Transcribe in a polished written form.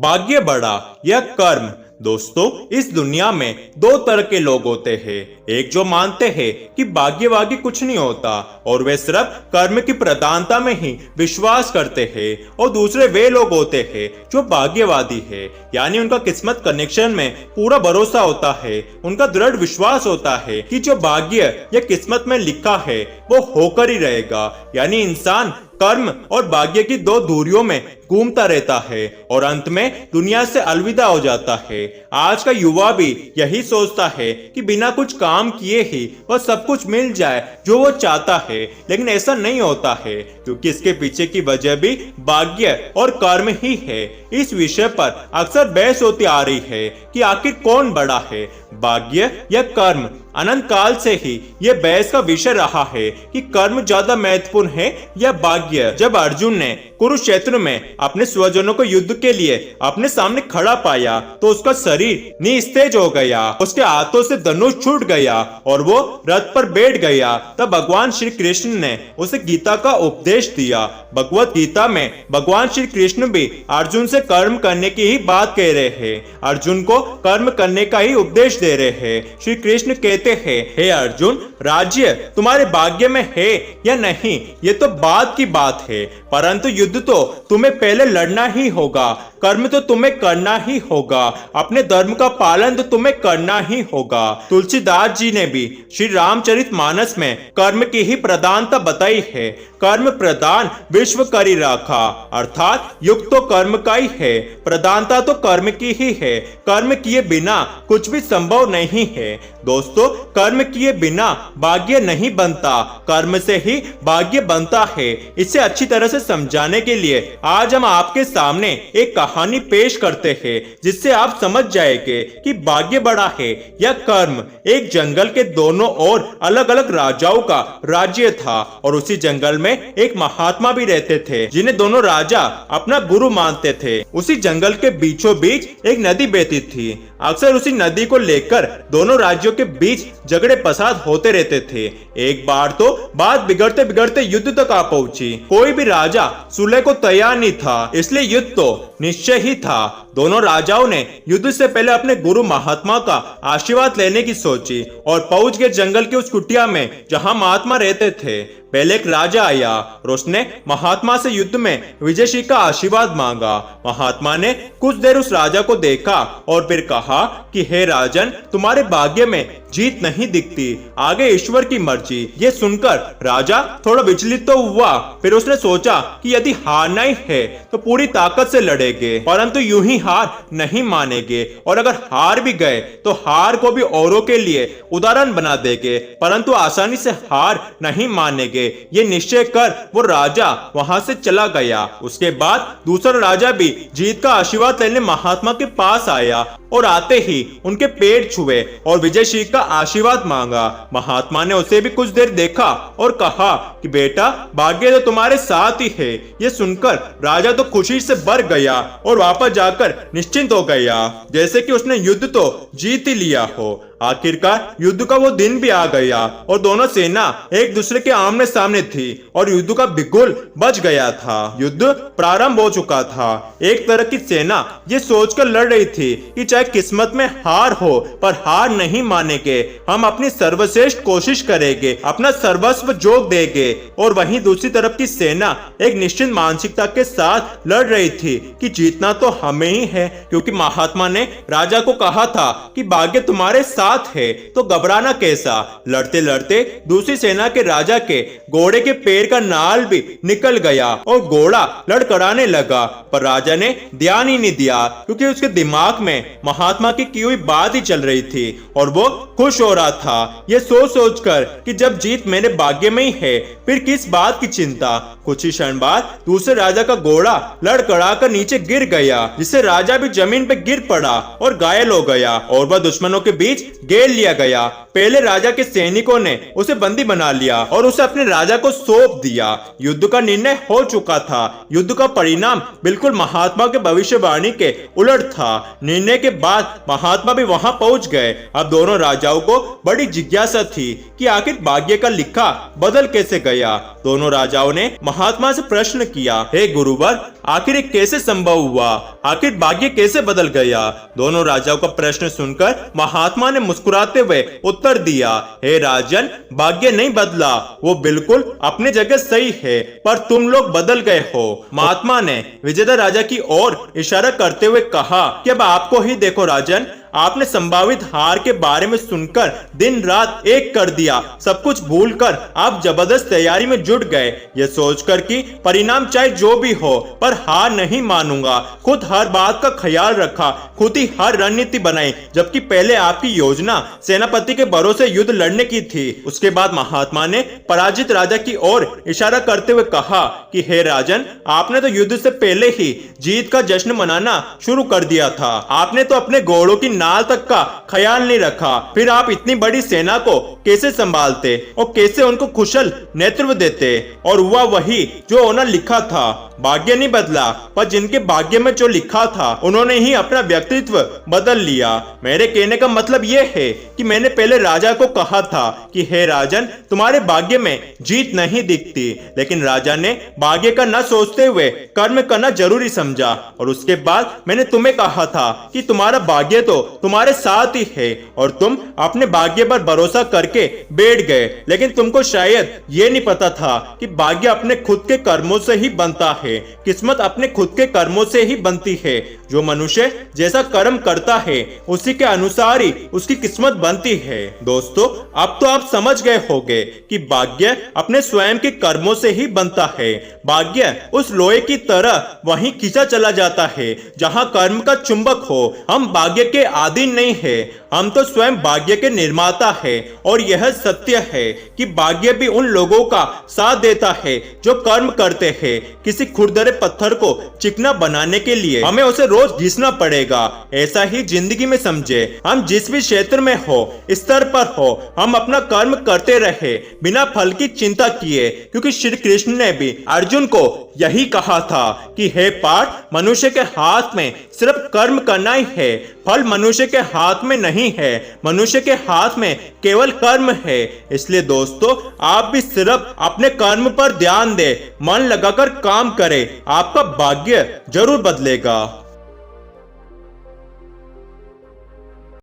भाग्य बड़ा या कर्म। दोस्तों, इस दुनिया में दो तरह के लोग होते हैं। एक जो मानते हैं कि भाग्य वाग्य कुछ नहीं होता और वे सिर्फ कर्म की प्रधानता में ही विश्वास करते हैं, और दूसरे वे लोग होते हैं जो भाग्यवादी है, यानी उनका किस्मत कनेक्शन में पूरा भरोसा होता है। उनका दृढ़ विश्वास होता है कि जो भाग्य या किस्मत में लिखा है वो होकर ही रहेगा। यानी इंसान कर्म और भाग्य की दो दूरियों में घूमता रहता है और अंत में दुनिया से अलविदा हो जाता है। आज का युवा भी यही सोचता है कि बिना कुछ काम किए ही वह सब कुछ मिल जाए जो वो चाहता है, लेकिन ऐसा नहीं होता है, क्योंकि इसके पीछे की वजह भी भाग्य और कर्म ही है। इस विषय पर अक्सर बहस होती आ रही है कि आखिर कौन बड़ा है, भाग्य या कर्म। अनंत काल से ही यह बहस का विषय रहा है कि कर्म ज्यादा महत्वपूर्ण है या भाग्य। जब अर्जुन ने कुरुक्षेत्र में अपने स्वजनों को युद्ध के लिए अपने सामने खड़ा पाया तो उसका शरीर निस्तेज हो गया, उसके हाथों से धनुष छूट गया और वो रथ पर बैठ गया। तब भगवान श्री कृष्ण ने उसे गीता का उपदेश दिया। भगवत गीता में भगवान श्री कृष्ण भी अर्जुन से कर्म करने की ही बात कह रहे हैं, अर्जुन को कर्म करने का ही उपदेश दे रहे हैं। श्री कृष्ण कहते हैं, हे अर्जुन, राज्य तुम्हारे भाग्य में है या नहीं ये तो बात की बात है, परंतु युद्ध तो तुम्हें पहले लड़ना ही होगा, कर्म तो तुम्हें करना ही होगा, अपने धर्म का पालन तो तुम्हें करना ही होगा। तुलसीदास जी ने भी श्री रामचरितमानस में कर्म की ही प्रधानता बताई है। कर्म प्रधान विश्व करी राखा, अर्थात युग तो कर्म का ही है, प्रधानता तो कर्म की ही है। कर्म किए बिना कुछ भी संभव नहीं है। दोस्तों, कर्म किए बिना भाग्य नहीं बनता, कर्म से ही भाग्य बनता है। इसे अच्छी तरह से समझाने के लिए आज हम आपके सामने एक कहानी पेश करते हैं, जिससे आप समझ जाएंगे कि भाग्य बड़ा है या कर्म। एक जंगल के दोनों ओर अलग अलग राजाओं का राज्य था और उसी जंगल में एक महात्मा भी रहते थे, जिन्हें दोनों राजा अपना गुरु मानते थे। उसी जंगल के बीचों बीच एक नदी बहती थी। अक्सर उसी नदी को लेकर दोनों राज्यों के बीच झगड़े फसाद होते रहते थे। एक बार तो बात बिगड़ते बिगड़ते युद्ध तक आ पहुंची। कोई भी राजा सुलह को तैयार नहीं था, इसलिए युद्ध तो निश्चय ही था। दोनों राजाओं ने युद्ध से पहले अपने गुरु महात्मा का आशीर्वाद लेने की सोची और पहुंच गए जंगल की उस कुटिया में जहां महात्मा रहते थे। पहले एक राजा आया और उसने महात्मा से युद्ध में विजयश्री का आशीर्वाद मांगा। महात्मा ने कुछ देर उस राजा को देखा और फिर कहा कि हे राजन, तुम्हारे भाग्य में जीत नहीं दिखती, आगे ईश्वर की मर्जी। ये सुनकर राजा थोड़ा विचलित तो हुआ, फिर उसने सोचा कि यदि हारना ही है तो पूरी ताकत से लड़ेंगे, परंतु यूं ही हार नहीं मानेंगे, और अगर हार भी गए तो हार को भी औरों के लिए उदाहरण बना देंगे, परंतु आसानी से हार नहीं मानेंगे। ये निश्चय कर वो राजा वहां से चला गया। उसके बाद दूसरा राजा भी जीत का आशीर्वाद लेने महात्मा के पास आया और आते ही उनके पैर छुए और विजयश्री का आशीर्वाद मांगा। महात्मा ने उसे भी कुछ देर देखा और कहा कि बेटा, भाग्य तो तुम्हारे साथ ही है। ये सुनकर राजा तो खुशी से भर गया और वापस जाकर निश्चिंत हो गया, जैसे कि उसने युद्ध तो जीत ही लिया हो। आखिरकार युद्ध का वो दिन भी आ गया और दोनों सेना एक दूसरे के आमने सामने थी और युद्ध का बिगुल बज गया था। युद्ध प्रारंभ हो चुका था। एक तरह की सेना ये सोचकर लड़ रही थी कि चाहे किस्मत में हार हो पर हार नहीं मानेंगे, हम अपनी सर्वश्रेष्ठ कोशिश करेंगे, अपना सर्वस्व जोग देंगे। और वहीं दूसरी तरफ की सेना एक निश्चित मानसिकता के साथ लड़ रही थी कि जीतना तो हमें ही है, क्योंकि महात्मा ने राजा को कहा था कि भाग्य तुम्हारे साथ है तो घबराना कैसा। लड़ते लड़ते दूसरी सेना के राजा के घोड़े के पैर का नाल भी निकल गया और घोड़ा लड़खड़ाने लगा, पर राजा ने ध्यान ही नहीं दिया, क्योंकि उसके दिमाग में महात्मा की हुई बात ही चल रही थी और वो खुश हो रहा था, ये सोच सोच कर कि जब जीत मेरे भाग्य में ही है फिर किस बात की चिंता। कुछ ही क्षण बाद दूसरे राजा का घोड़ा लड़खड़ा कर नीचे गिर गया, जिससे राजा भी जमीन पे गिर पड़ा और घायल हो गया और वह दुश्मनों के बीच घेर लिया गया। पहले राजा के सैनिकों ने उसे बंदी बना लिया और उसे अपने राजा को सौंप दिया। युद्ध का निर्णय हो चुका था। युद्ध का परिणाम बिल्कुल महात्मा के भविष्यवाणी के उलट था। निर्णय के बाद महात्मा भी वहां पहुंच गए। अब दोनों राजाओं को बड़ी जिज्ञासा थी कि आखिर भाग्य का लिखा बदल कैसे गया। दोनों राजाओं ने महात्मा से प्रश्न किया, हे गुरुवर, आखिर ये कैसे संभव हुआ? आखिर भाग्य कैसे बदल गया? दोनों राजाओं का प्रश्न सुनकर महात्मा ने मुस्कुराते हुए उत्तर दिया, हे राजन, भाग्य नहीं बदला, वो बिल्कुल अपने जगह सही है, पर तुम लोग बदल गए हो। महात्मा ने विजेता राजा की ओर इशारा करते हुए कहा कि अब आपको ही देखो राजन, आपने संभावित हार के बारे में सुनकर दिन रात एक कर दिया। सब कुछ भूलकर आप जबरदस्त तैयारी में जुट गए, ये सोचकर कि परिणाम चाहे जो भी हो पर हार नहीं मानूंगा। खुद हर बात का ख्याल रखा, खुद ही हर रणनीति बनाई, जबकि पहले आपकी योजना सेनापति के भरोसे युद्ध लड़ने की थी। उसके बाद महात्मा ने पराजित राजा की ओर इशारा करते हुए कहा कि हे राजन, आपने तो युद्ध से पहले ही जीत का जश्न मनाना शुरू कर दिया था। आपने तो अपने घोड़ों की नाल तक का ख्याल नहीं रखा। फिर आप इतनी बड़ी सेना को कैसे संभालते और कैसे उनको कुशल नेतृत्व देते? और हुआ वही जो होना लिखा था। भाग्य नहीं बदला, पर जिनके भाग्य में जो लिखा था उन्होंने ही अपना व्यक्तित्व बदल लिया। मेरे कहने का मतलब यह है कि मैंने पहले राजा को कहा था कि हे राजन, तुम्हारे भाग्य में जीत नहीं दिखती, लेकिन राजा ने भाग्य का न सोचते हुए कर्म करना जरूरी समझा। और उसके बाद मैंने तुम्हें कहा था कि तुम्हारा भाग्य तो तुम्हारे साथ ही है और तुम अपने भाग्य पर भरोसा करके बैठ गए। लेकिन तुमको शायद ये नहीं पता था कि भाग्य अपने खुद के कर्मों से ही बनता है। किस्मत अपने खुद के कर्मों से ही बनती है। जो मनुष्य जैसा कर्म करता है उसी के अनुसार ही उसकी किस्मत बनती है। दोस्तों, अब तो आप समझ गए होंगे कि भाग्य अपने स्वयं के कर्मों से ही बनता है। भाग्य उस लोहे की तरह वहीं खींचा चला जाता है जहां कर्म का चुंबक हो। हम भाग्य के अधीन नहीं है, हम तो स्वयं भाग्य के निर्माता है। और यह सत्य है कि भाग्य भी उन लोगों का साथ देता है जो कर्म करते हैं। किसी खुरदरे पत्थर को चिकना बनाने के लिए हमें उसे रोज घिसना पड़ेगा। ऐसा ही जिंदगी में समझे, हम जिस भी क्षेत्र में हो, स्तर पर हो, हम अपना कर्म करते रहे बिना फल की चिंता किए, क्योंकि श्री कृष्ण ने भी अर्जुन को यही कहा था कि हे पार्थ, मनुष्य के हाथ में सिर्फ कर्म करना ही है, फल मनुष्य के हाथ में नहीं है। मनुष्य के हाथ में केवल कर्म है। इसलिए दोस्तों, आप भी सिर्फ अपने कर्म पर ध्यान दें, मन लगाकर काम करें, आपका भाग्य जरूर बदलेगा।